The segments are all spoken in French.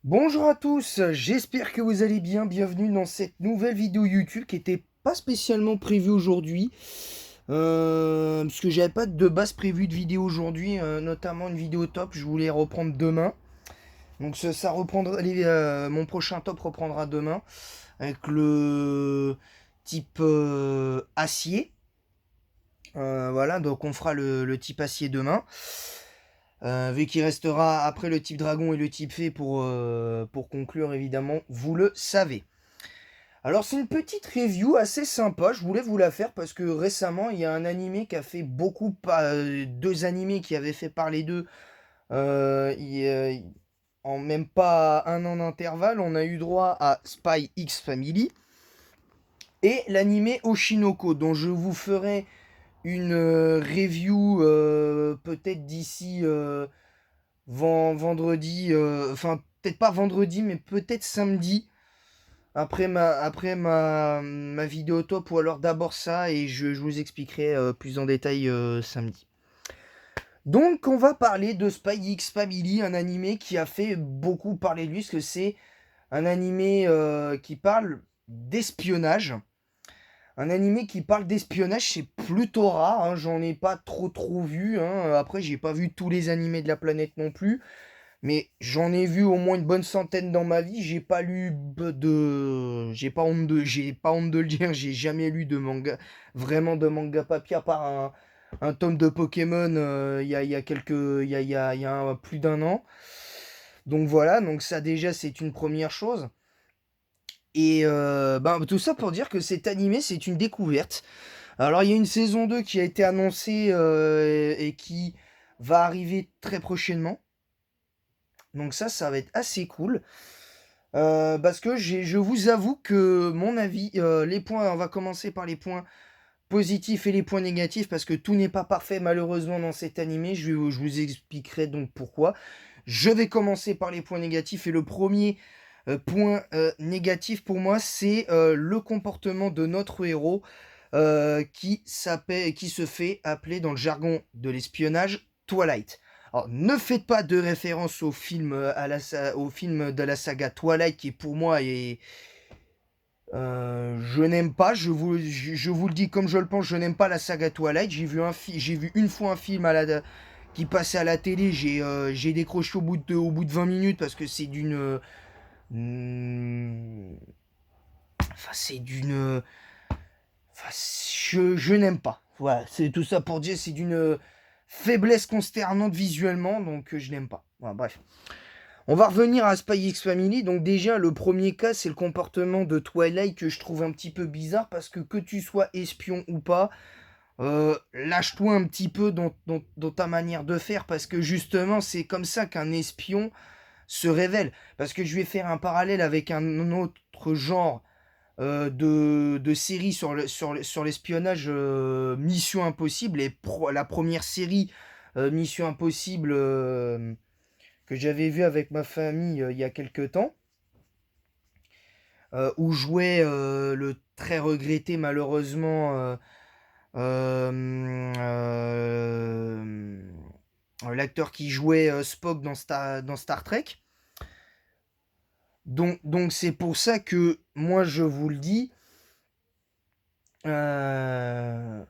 Bonjour à tous, j'espère que vous allez bien. Bienvenue dans cette nouvelle vidéo YouTube qui n'était pas spécialement prévue aujourd'hui. Parce que j'avais pas de base prévue de vidéo aujourd'hui, notamment une vidéo top. Je voulais reprendre demain. Donc ça reprendra, mon prochain top reprendra demain avec le type acier. Voilà, donc on fera le type acier demain. Vu qu'il restera après le type dragon et le type fée pour conclure évidemment, vous le savez. Alors c'est une petite review assez sympa, je voulais vous la faire parce que récemment il y a un animé qui a fait beaucoup, deux animés qui avaient fait parler d'eux en même pas un an d'intervalle, on a eu droit à Spy X Family et l'animé Oshinoko dont je vous ferai une review peut-être d'ici vendredi, enfin peut-être pas vendredi, mais peut-être samedi, après ma vidéo top, ou alors d'abord ça, et je vous expliquerai plus en détail samedi. Donc on va parler de Spy X Family, un animé qui a fait beaucoup parler de lui, parce que c'est un animé qui parle d'espionnage. Un animé qui parle d'espionnage, c'est plutôt rare, hein, j'en ai pas trop vu, hein. Après j'ai pas vu tous les animés de la planète non plus. Mais j'en ai vu au moins une bonne centaine dans ma vie. J'ai pas lu j'ai pas honte de le dire. J'ai jamais lu de manga, vraiment de manga papier, à part un tome de Pokémon il y a quelques, il y a plus d'un an. Donc voilà, donc ça déjà c'est une première chose. Et ben, tout ça pour dire que cet animé c'est une découverte. Alors il y a une saison 2 qui a été annoncée et qui va arriver très prochainement. Donc ça va être assez cool. Parce que je vous avoue que mon avis, les points, on va commencer par les points positifs et les points négatifs, parce que tout n'est pas parfait malheureusement dans cet animé. Je vous expliquerai donc pourquoi. Je vais commencer par les points négatifs, et le premier point négatif pour moi, c'est le comportement de notre héros qui se fait appeler dans le jargon de l'espionnage Twilight. Alors, ne faites pas de référence au film, au film de la saga Twilight, qui pour moi est... je n'aime pas, je vous le dis comme je le pense, je n'aime pas la saga Twilight. J'ai vu une fois un film qui passait à la télé, j'ai décroché au bout de 20 minutes, parce que c'est d'une... enfin, c'est d'une... enfin, je n'aime pas. Voilà, c'est tout ça pour dire, c'est d'une faiblesse consternante visuellement, donc je n'aime pas. Voilà, bref. On va revenir à Spy X Family. Donc déjà, le premier cas, c'est le comportement de Twilight, que je trouve un petit peu bizarre, parce que tu sois espion ou pas, lâche-toi un petit peu dans ta manière de faire, parce que justement, c'est comme ça qu'un espion se révèle. Parce que je vais faire un parallèle avec un autre genre de séries sur l'espionnage, Mission Impossible. Et la première série Mission Impossible que j'avais vue avec ma famille il y a quelques temps, où jouait le très regretté malheureusement l'acteur qui jouait Spock dans Star Trek. Donc c'est pour ça que moi je vous le dis, euh,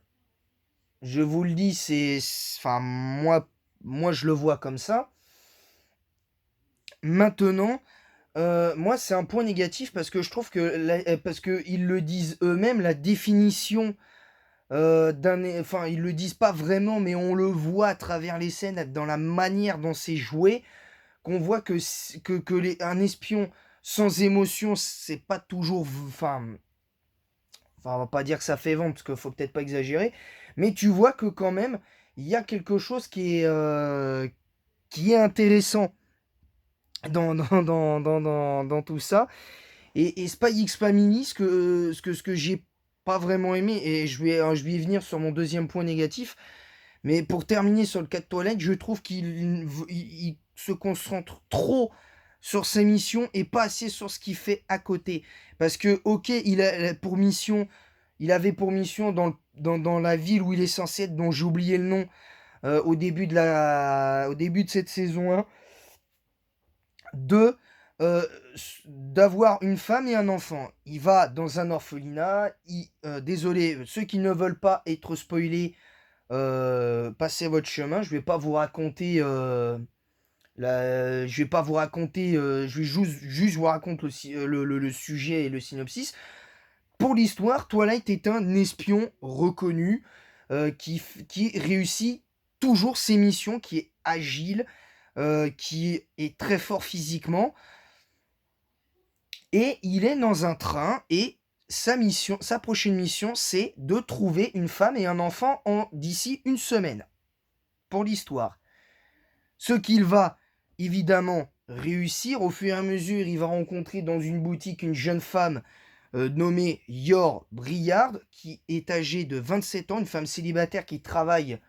enfin moi je le vois comme ça. Maintenant, moi c'est un point négatif, parce que je trouve que parce que ils le disent eux-mêmes, la définition enfin ils le disent pas vraiment, mais on le voit à travers les scènes, dans la manière dont c'est joué, qu'on voit un espion sans émotion, c'est pas toujours, enfin, on va pas dire que ça fait vendre, parce qu'il faut peut-être pas exagérer, mais tu vois que quand même, il y a quelque chose qui est intéressant dans tout ça. Et Spy X Family, ce que j'ai pas vraiment aimé, et je vais y venir sur mon deuxième point négatif, mais pour terminer sur le cas de Toilette, je trouve qu'il se concentre trop sur ses missions et pas assez sur ce qu'il fait à côté. Parce que, ok, il avait pour mission dans la ville où il est censé être, dont j'ai oublié le nom, au début de cette saison 1, de d'avoir une femme et un enfant. Il va dans un orphelinat, désolé, ceux qui ne veulent pas être spoilés, passez votre chemin. Je vais pas vous raconter, je vais pas vous raconter, je vais juste vous raconter le sujet et le synopsis. Pour l'histoire, Twilight est un espion reconnu, qui réussit toujours ses missions, qui est agile, qui est très fort physiquement. Et il est dans un train et sa prochaine mission, c'est de trouver une femme et un enfant d'ici une semaine. Pour l'histoire. Ce qu'il va évidemment réussir, au fur et à mesure, il va rencontrer dans une boutique une jeune femme nommée Yor Briard, qui est âgée de 27 ans, une femme célibataire qui travaille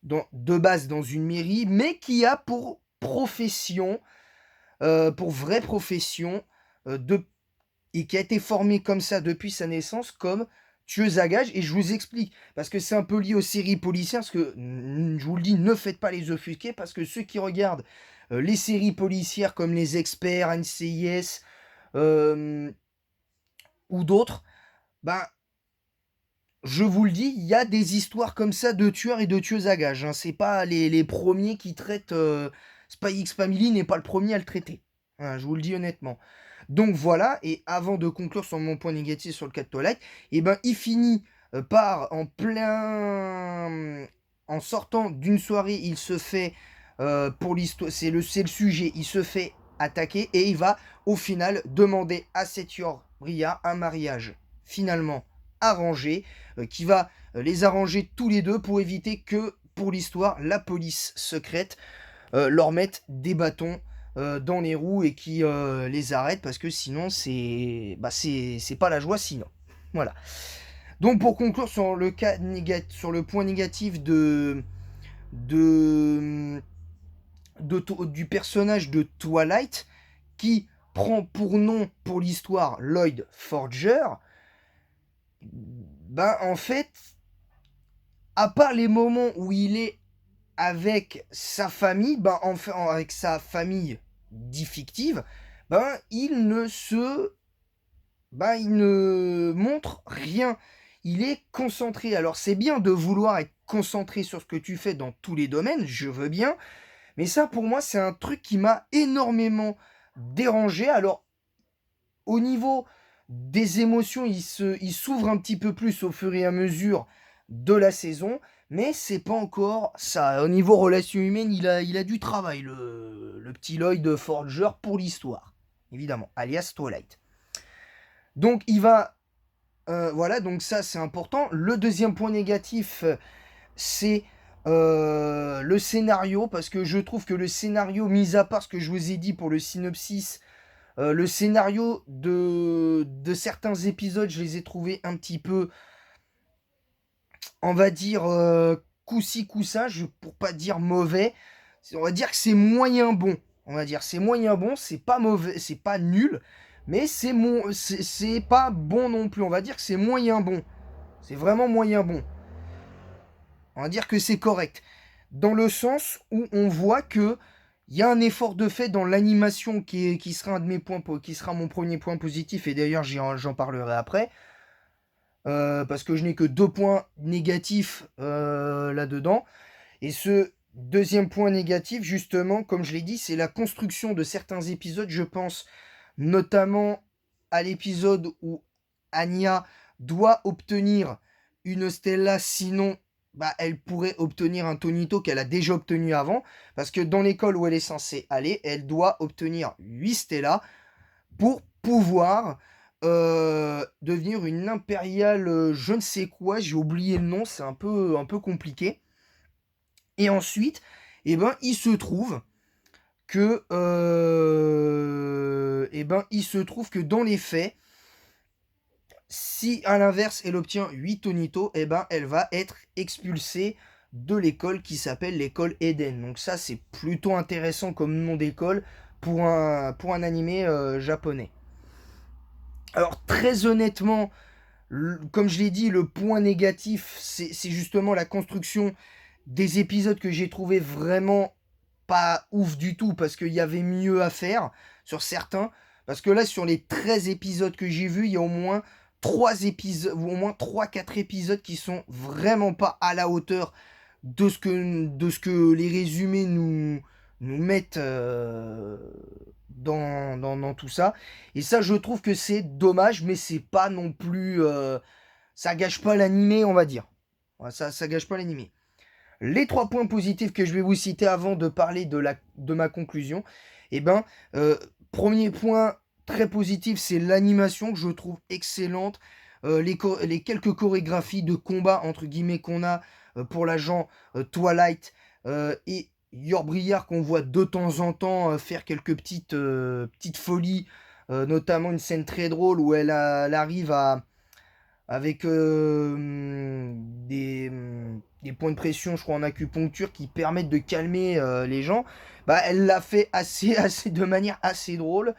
de base dans une mairie, mais qui a pour profession, pour vraie profession, et qui a été formée comme ça depuis sa naissance, comme tueuse à gages. Et je vous explique, parce que c'est un peu lié aux séries policières, parce que, je vous le dis, ne faites pas les offusqués, parce que ceux qui regardent les séries policières comme Les Experts, NCIS, ou d'autres, ben, je vous le dis, il y a des histoires comme ça de tueurs et de tueuses à gages. Hein. C'est pas les premiers qui traitent... Spy X Family n'est pas le premier à le traiter. Hein, je vous le dis honnêtement. Donc voilà, et avant de conclure sur mon point négatif sur le cas de Twilight, et ben il finit par, en sortant d'une soirée, il se fait, pour l'histoire, c'est le sujet, il se fait attaquer et il va au final demander à cette Yor Briard un mariage finalement arrangé, qui va les arranger tous les deux pour éviter que, pour l'histoire, la police secrète leur mette des bâtons dans les roues et qui les arrête, parce que sinon c'est pas la joie sinon. Voilà. Donc pour conclure sur sur le point négatif de, du personnage de Twilight, qui prend pour nom pour l'histoire Lloyd Forger, ben en fait, à part les moments où il est avec sa famille, ben enfin avec sa famille dit fictive, ben il ne montre rien. Il est concentré. Alors c'est bien de vouloir être concentré sur ce que tu fais dans tous les domaines, je veux bien, mais ça pour moi c'est un truc qui m'a énormément dérangé. Alors au niveau des émotions, il s'ouvre un petit peu plus au fur et à mesure de la saison, mais c'est pas encore ça. Au niveau relations humaines, il a du travail, le petit Lloyd Forger, pour l'histoire, évidemment, alias Twilight. Donc il va... voilà, donc ça c'est important. Le deuxième point négatif, c'est le scénario, parce que je trouve que le scénario, mis à part ce que je vous ai dit pour le synopsis, le scénario de certains épisodes, je les ai trouvés un petit peu, on va dire, coup-ci, coup-ça, pour pas dire mauvais. On va dire que c'est moyen bon. On va dire c'est moyen bon, c'est pas mauvais, c'est pas nul, mais c'est pas bon non plus. On va dire que c'est moyen bon. C'est vraiment moyen bon. On va dire que c'est correct. Dans le sens où on voit que il y a un effort de fait dans l'animation qui sera un de mes points, qui sera mon premier point positif, et d'ailleurs j'en parlerai après. Parce que je n'ai que 2 points négatifs là-dedans. Et ce deuxième point négatif, justement, comme je l'ai dit, c'est la construction de certains épisodes. Je pense notamment à l'épisode où Anya doit obtenir une Stella, sinon elle pourrait obtenir un Tonito qu'elle a déjà obtenu avant. Parce que dans l'école où elle est censée aller, elle doit obtenir 8 Stella pour pouvoir devenir une impériale, je ne sais quoi, j'ai oublié le nom, c'est un peu compliqué. Et ensuite, eh ben, il se trouve que dans les faits, si à l'inverse elle obtient 8 Tonito, eh ben, elle va être expulsée de l'école qui s'appelle l'école Eden. Donc ça c'est plutôt intéressant comme nom d'école pour un animé japonais. Alors très honnêtement, comme je l'ai dit, le point négatif, c'est justement la construction des épisodes que j'ai trouvé vraiment pas ouf du tout, parce qu'il y avait mieux à faire sur certains. Parce que là, sur les 13 épisodes que j'ai vus, il y a au moins 3 épisodes, ou au moins 3-4 épisodes qui sont vraiment pas à la hauteur de ce que les résumés nous mettent dans tout ça. Et ça, je trouve que c'est dommage, mais c'est pas non plus... ça gâche pas l'animé, on va dire. Ouais, ça gâche pas l'animé. Les 3 points positifs que je vais vous citer avant de parler de ma conclusion, eh ben, premier point très positif, c'est l'animation que je trouve excellente. Les quelques chorégraphies de combat, entre guillemets, qu'on a pour l'agent Twilight et Yor Briar, qu'on voit de temps en temps faire quelques petites folies, notamment une scène très drôle où elle arrive avec des points de pression, je crois, en acupuncture qui permettent de calmer les gens. Bah, elle l'a fait de manière assez drôle.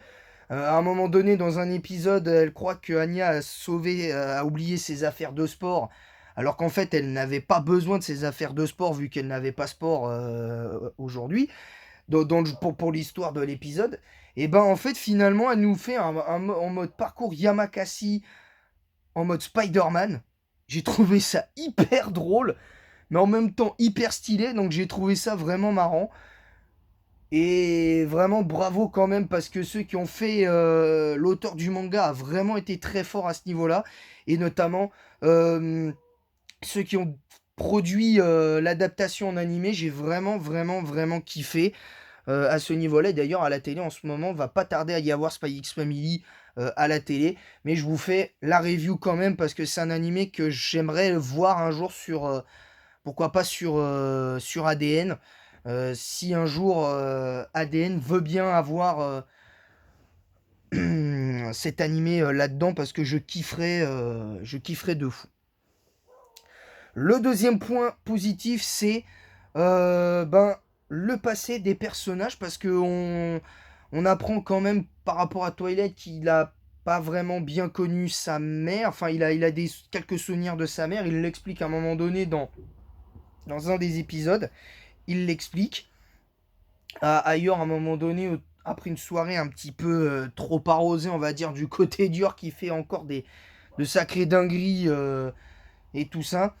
À un moment donné, dans un épisode, elle croit que Anya a oublié ses affaires de sport, alors qu'en fait, elle n'avait pas besoin de ses affaires de sport vu qu'elle n'avait pas sport aujourd'hui, pour l'histoire de l'épisode. Et ben en fait, finalement, elle nous fait en mode parcours Yamakasi, en mode Spider-Man. J'ai trouvé ça hyper drôle, mais en même temps hyper stylé, donc j'ai trouvé ça vraiment marrant. Et vraiment bravo quand même, parce que ceux qui ont fait l'auteur du manga a vraiment été très fort à ce niveau-là, et notamment ceux qui ont produit l'adaptation en animé, j'ai vraiment vraiment vraiment kiffé à ce niveau-là. D'ailleurs, à la télé en ce moment, va pas tarder à y avoir Spy X Family à la télé, mais je vous fais la review quand même parce que c'est un animé que j'aimerais voir un jour sur pourquoi pas sur ADN. Si un jour ADN veut bien avoir cet animé là-dedans, parce que je kifferais de fou. Le deuxième point positif, c'est ben, le passé des personnages, parce que on apprend quand même par rapport à Twilight qu'il a pas vraiment bien connu sa mère. Enfin, il a quelques souvenirs de sa mère. Il l'explique à un moment donné dans un des épisodes. Il l'explique. Ailleurs, à un moment donné, après une soirée un petit peu trop arrosée, on va dire, du côté dur, qui fait encore de sacrées dingueries et tout ça.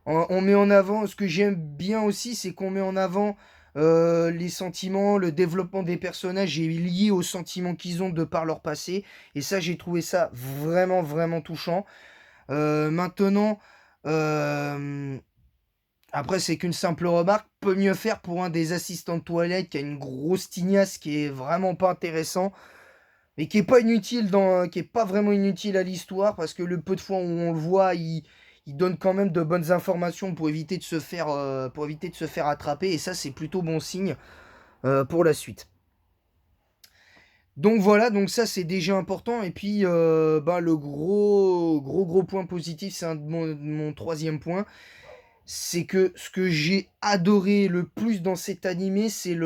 On met en avant, ce que j'aime bien aussi, c'est qu'on met en avant les sentiments, le développement des personnages est lié aux sentiments qu'ils ont de par leur passé. Et ça, j'ai trouvé ça vraiment, vraiment touchant. Maintenant, euh, après, c'est qu'une simple remarque, peut mieux faire pour un des assistants de toilette qui a une grosse tignasse qui est vraiment pas intéressant, mais qui est pas inutile qui est pas vraiment inutile à l'histoire, parce que le peu de fois où on le voit, il donne quand même de bonnes informations pour éviter de se faire attraper, et ça c'est plutôt bon signe pour la suite. Donc voilà, donc ça c'est déjà important, et puis bah, le gros point positif, c'est mon troisième point, c'est que ce que j'ai adoré le plus dans cet animé, c'est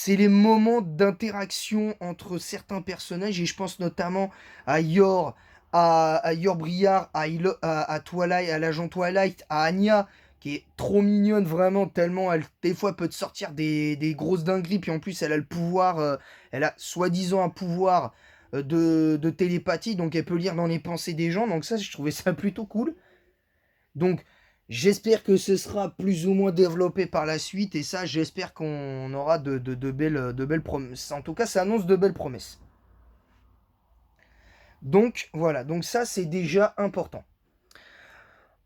les moments d'interaction entre certains personnages, et je pense notamment à Yor Briar, à Twilight, à l'agent Twilight, à Anya, qui est trop mignonne vraiment, tellement elle, des fois, peut te sortir des grosses dingueries, puis en plus, elle a le pouvoir, elle a soi-disant un pouvoir de télépathie, donc elle peut lire dans les pensées des gens, donc ça, je trouvais ça plutôt cool. Donc, j'espère que ce sera plus ou moins développé par la suite, et ça, j'espère qu'on aura de belles promesses. En tout cas, ça annonce de belles promesses. Donc, voilà, donc ça, c'est déjà important.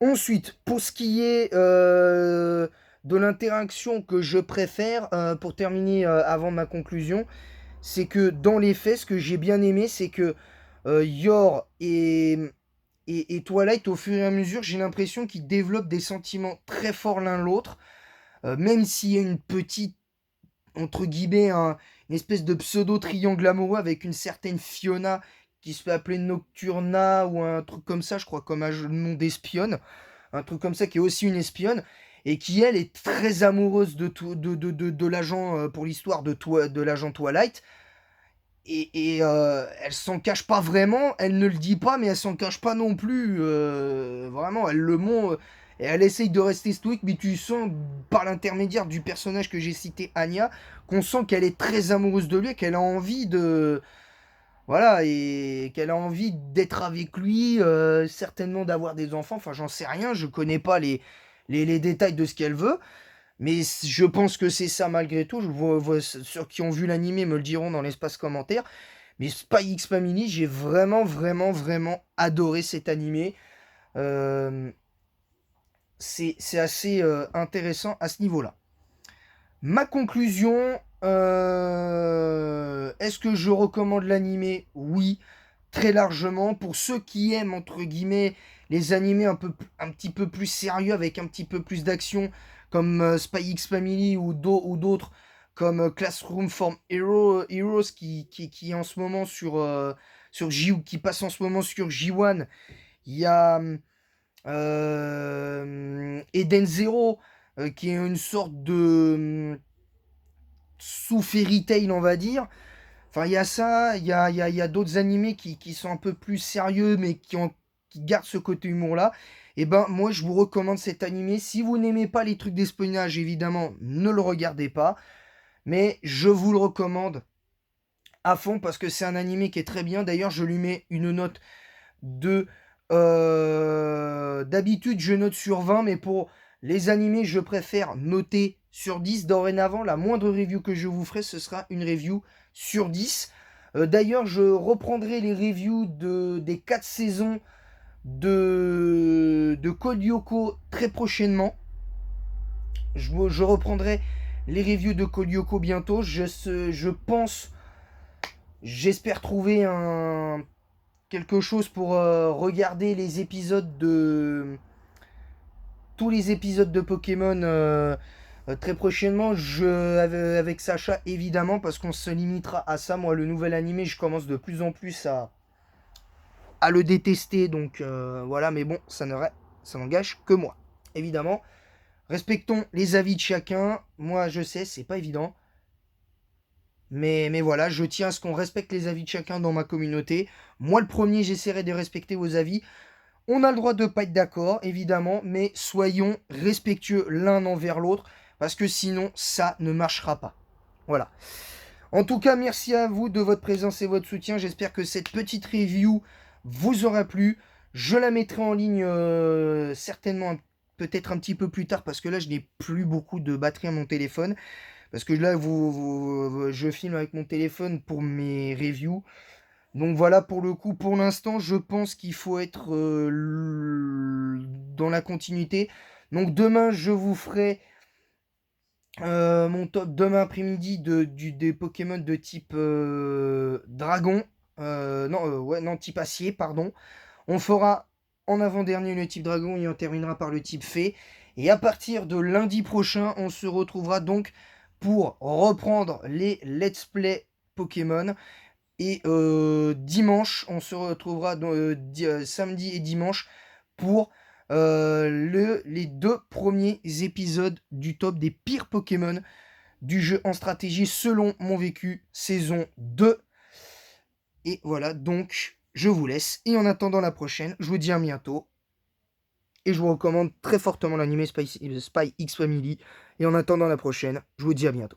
Ensuite, pour ce qui est de l'interaction que je préfère, pour terminer avant ma conclusion, c'est que dans les faits, ce que j'ai bien aimé, c'est que Yor et Twilight, au fur et à mesure, j'ai l'impression qu'ils développent des sentiments très forts l'un l'autre, même s'il y a une petite, entre guillemets, une espèce de pseudo-triangle amoureux avec une certaine Fiona qui se fait appeler Nocturna ou un truc comme ça, je crois, comme un nom d'espionne, un truc comme ça qui est aussi une espionne, et qui, elle, est très amoureuse de l'agent, pour l'histoire de l'agent Twilight. Et elle s'en cache pas vraiment, elle ne le dit pas, mais elle s'en cache pas non plus. Vraiment, Et elle essaye de rester stoïque, mais tu sens, par l'intermédiaire du personnage que j'ai cité, Anya, qu'on sent qu'elle est très amoureuse de lui, qu'elle a envie de... Voilà, et qu'elle a envie d'être avec lui, certainement d'avoir des enfants, enfin j'en sais rien, je connais pas les détails de ce qu'elle veut, mais je pense que c'est ça malgré tout. Ceux qui ont vu l'animé me le diront dans l'espace commentaire. Mais Spy X Family, j'ai vraiment, vraiment, vraiment adoré cet animé. Euh, c'est assez intéressant à ce niveau-là. Ma conclusion, est-ce que je recommande l'animé? Oui, très largement. Pour ceux qui aiment, entre guillemets, les animés un petit peu plus sérieux, avec un petit peu plus d'action, comme Spy X Family ou d'autres, comme Classroom for Heroes, qui est en ce moment sur qui passe en ce moment sur J1. Il y a Eden Zero, qui est une sorte de sous Fairy Tail, on va dire. Enfin, il y a ça, il y a d'autres animés qui sont un peu plus sérieux, mais qui gardent ce côté humour-là. Et ben, moi, je vous recommande cet animé. Si vous n'aimez pas les trucs d'espionnage, évidemment, ne le regardez pas. Mais je vous le recommande à fond parce que c'est un animé qui est très bien. D'ailleurs, je lui mets une note de... D'habitude, je note sur 20, mais pour les animés, je préfère noter sur 10. Dorénavant, la moindre review que je vous ferai, ce sera une review sur 10. D'ailleurs, je reprendrai les reviews des 4 saisons de Code Lyoko très prochainement. Je reprendrai les reviews de Code Lyoko bientôt. Je pense, j'espère trouver quelque chose pour regarder les épisodes tous les épisodes de Pokémon très prochainement, avec Sacha évidemment, parce qu'on se limitera à ça. Moi, le nouvel animé, je commence de plus en plus à le détester, donc voilà, mais bon, ça n'engage que moi, évidemment. Respectons les avis de chacun. Moi, je sais, c'est pas évident. Mais voilà, je tiens à ce qu'on respecte les avis de chacun dans ma communauté. Moi, le premier, j'essaierai de respecter vos avis. On a le droit de ne pas être d'accord, évidemment, mais soyons respectueux l'un envers l'autre, parce que sinon, ça ne marchera pas. Voilà. En tout cas, merci à vous de votre présence et votre soutien. J'espère que cette petite review vous aura plu. Je la mettrai en ligne certainement peut-être un petit peu plus tard, parce que là, je n'ai plus beaucoup de batterie à mon téléphone. Parce que là, je filme avec mon téléphone pour mes reviews. Donc voilà, pour le coup, pour l'instant, je pense qu'il faut être dans la continuité. Donc demain, je vous ferai mon top demain après-midi des Pokémon de type dragon. Non, type acier, pardon. On fera en avant-dernier le type dragon et on terminera par le type fée. Et à partir de lundi prochain, on se retrouvera donc pour reprendre les let's play Pokémon. Et dimanche, on se retrouvera samedi et dimanche pour les 2 premiers épisodes du top des pires Pokémon du jeu en stratégie selon mon vécu, saison 2. Et voilà, donc je vous laisse. Et en attendant la prochaine, je vous dis à bientôt. Et je vous recommande très fortement l'anime Spy X Family. Et en attendant la prochaine, je vous dis à bientôt.